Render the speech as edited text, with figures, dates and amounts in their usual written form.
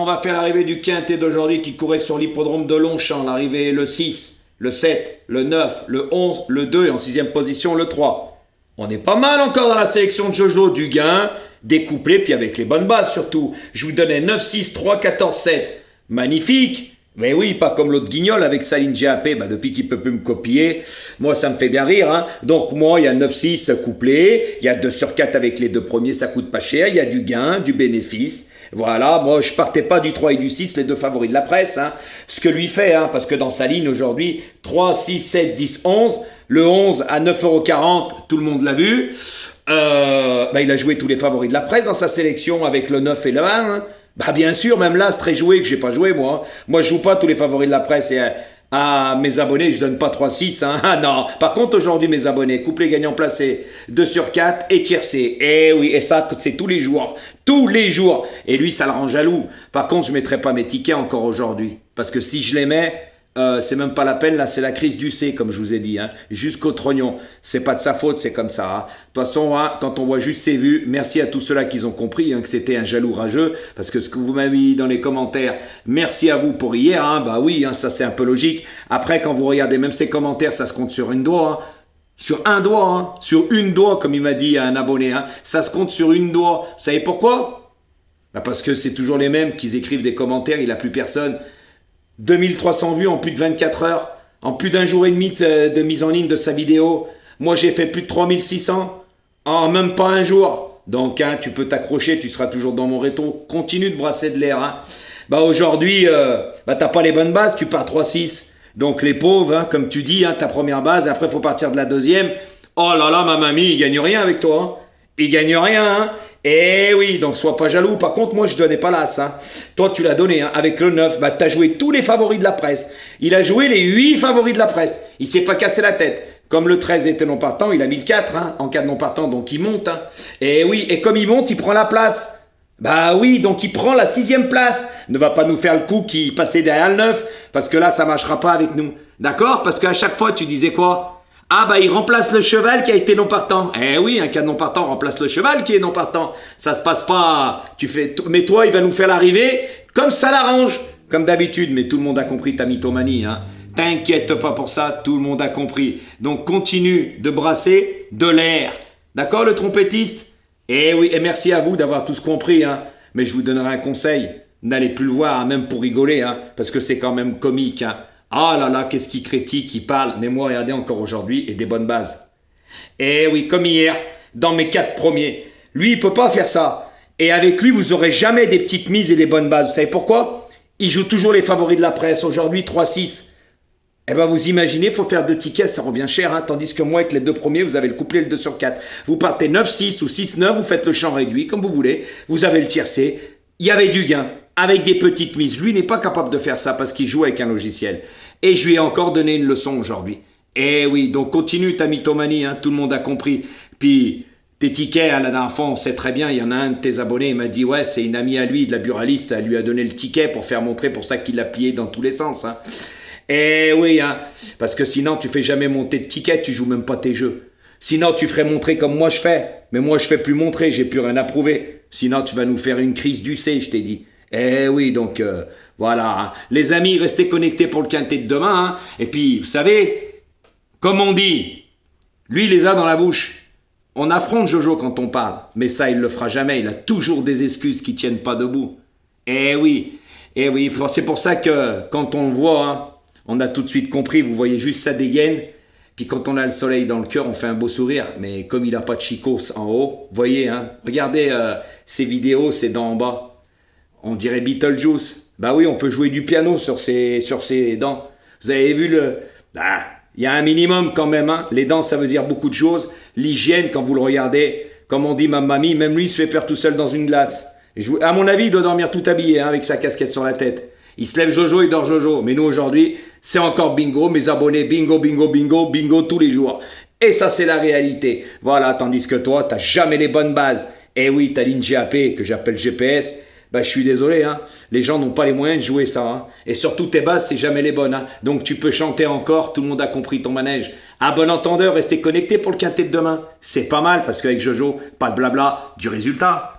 On va faire l'arrivée du quintet d'aujourd'hui qui courait sur l'hippodrome de Longchamp. L'arrivée est le 6, le 7, le 9, le 11, le 2 et en 6e position le 3. On est pas mal encore dans la sélection de Jojo, du gain, découplé, puis avec les bonnes bases surtout. Je vous donnais 9, 6, 3, 14, 7. Magnifique! Mais oui, pas comme l'autre guignol avec Saline GAP, depuis qu'il peut plus me copier, moi ça me fait bien rire. Hein. Donc moi, il y a 9-6 couplé, il y a 2 sur 4 avec les deux premiers, ça coûte pas cher, il y a du gain, du bénéfice. Voilà, moi je partais pas du 3 et du 6, les deux favoris de la presse. Hein. Ce que lui fait, hein, parce que dans sa ligne aujourd'hui, 3, 6, 7, 10, 11, le 11 à 9,40 €, tout le monde l'a vu. Il a joué tous les favoris de la presse dans sa sélection avec le 9 et le 1. Hein. Bien sûr, même là, c'est très joué que j'ai pas joué, moi. Moi, je joue pas tous les favoris de la presse et à mes abonnés, je donne pas 3-6. Hein. Ah non. Par contre, aujourd'hui, mes abonnés, couplet gagnant placé, 2 sur 4 et tiercé. Eh oui, et ça, c'est tous les jours. Tous les jours. Et lui, ça le rend jaloux. Par contre, je mettrai pas mes tickets encore aujourd'hui. Parce que si je les mets, c'est même pas la peine, là, c'est la crise du C, comme je vous ai dit, hein, jusqu'au trognon. C'est pas de sa faute, c'est comme ça. Hein. De toute façon, hein, quand on voit juste ses vues, merci à tous ceux-là qui ont compris hein, que c'était un jaloux rageux, parce que ce que vous m'avez mis dans les commentaires, merci à vous pour hier, hein, oui, hein, ça c'est un peu logique. Après, quand vous regardez même ces commentaires, ça se compte sur une doigt, hein. Sur un doigt, hein, sur une doigt, comme il m'a dit un abonné, hein, ça se compte sur une doigt. Vous savez pourquoi? Parce que c'est toujours les mêmes qui écrivent des commentaires, il n'y a plus personne. 2300 vues en plus de 24 heures, en plus d'un jour et demi de mise en ligne de sa vidéo. Moi, j'ai fait plus de 3600 en même pas un jour. Donc, hein, tu peux t'accrocher, tu seras toujours dans mon rétro. Continue de brasser de l'air. Hein. Aujourd'hui, t'as pas les bonnes bases, tu pars 3-6. Donc, les pauvres, hein, comme tu dis, hein, ta première base, après, il faut partir de la deuxième. Oh là là, ma mamie, il gagne rien avec toi. Hein. Il gagne rien, hein. Eh oui, donc sois pas jaloux. Par contre, moi, je donnais pas l'as. Hein. Toi, tu l'as donné hein, avec le 9. Tu as joué tous les favoris de la presse. Il a joué les 8 favoris de la presse. Il s'est pas cassé la tête. Comme le 13 était non partant, il a mis le 4 hein, en cas de non partant, donc il monte. Hein. Et oui, et comme il monte, il prend la place. Oui, donc il prend la 6e place. Ne va pas nous faire le coup qui passait derrière le 9, parce que là, ça marchera pas avec nous. D'accord? Parce qu'à chaque fois, tu disais quoi? Il remplace le cheval qui a été non partant. Eh oui, un cas de non partant remplace le cheval qui est non partant. Ça se passe pas. Mais toi, il va nous faire l'arrivée comme ça l'arrange. Comme d'habitude, mais tout le monde a compris ta mythomanie. Hein. T'inquiète pas pour ça, tout le monde a compris. Donc continue de brasser de l'air. D'accord, le trompettiste? Eh oui, et merci à vous d'avoir tous compris. Hein. Mais je vous donnerai un conseil. N'allez plus le voir, hein, même pour rigoler, hein, parce que c'est quand même comique. Hein. Ah là là, qu'est-ce qu'il critique, il parle. Mais moi, regardez encore aujourd'hui, et des bonnes bases. Eh oui, comme hier, dans mes 4 premiers. Lui, il peut pas faire ça. Et avec lui, vous aurez jamais des petites mises et des bonnes bases. Vous savez pourquoi? Il joue toujours les favoris de la presse. Aujourd'hui, 3-6. Vous imaginez, il faut faire 2 tickets, ça revient cher. Hein, tandis que moi, avec les 2 premiers, vous avez le couplet, le 2 sur 4. Vous partez 9-6 ou 6-9, vous faites le champ réduit, comme vous voulez. Vous avez le tiercé. Il y avait du gain. Avec des petites mises. Lui n'est pas capable de faire ça parce qu'il joue avec un logiciel. Et je lui ai encore donné une leçon aujourd'hui. Eh oui, donc continue ta mythomanie, hein, tout le monde a compris. Puis tes tickets, hein, la dernière fois, on sait très bien, il y en a un de tes abonnés, il m'a dit, ouais, c'est une amie à lui, de la buraliste, elle lui a donné le ticket pour faire montrer, pour ça qu'il l'a plié dans tous les sens. Hein. Eh oui, hein, parce que sinon tu fais jamais monter de tickets, tu joues même pas tes jeux. Sinon tu ferais montrer comme moi je fais. Mais moi je fais plus montrer, j'ai plus rien à prouver. Sinon tu vas nous faire une crise du C, je t'ai dit. Eh oui, donc voilà. Hein. Les amis, restez connectés pour le quintet de demain. Hein. Et puis, vous savez, comme on dit, lui, il les a dans la bouche. On affronte Jojo quand on parle. Mais ça, il le fera jamais. Il a toujours des excuses qui tiennent pas debout. Eh oui, c'est pour ça que quand on le voit, hein, on a tout de suite compris. Vous voyez juste sa dégaine. Puis quand on a le soleil dans le cœur, on fait un beau sourire. Mais comme il n'a pas de chicos en haut, voyez, hein, regardez ses vidéos, c'est d'en bas. On dirait Beetlejuice. Oui, on peut jouer du piano sur ses dents. Vous avez vu il y a un minimum quand même. Hein. Les dents, ça veut dire beaucoup de choses. L'hygiène, quand vous le regardez, comme on dit ma mamie, même lui, il se fait peur tout seul dans une glace. À mon avis, il doit dormir tout habillé, hein, avec sa casquette sur la tête. Il se lève Jojo, il dort Jojo. Mais nous, aujourd'hui, c'est encore bingo. Mes abonnés, bingo, bingo, bingo, bingo tous les jours. Et ça, c'est la réalité. Voilà, tandis que toi, t'as jamais les bonnes bases. Eh oui, t'as l'INGAP, que j'appelle GPS. Je suis désolé, hein. Les gens n'ont pas les moyens de jouer ça. Hein. Et surtout, tes bases, c'est jamais les bonnes. Hein. Donc, tu peux chanter encore, tout le monde a compris ton manège. À bon entendeur, restez connectés pour le quintet de demain. C'est pas mal, parce qu'avec Jojo, pas de blabla, du résultat.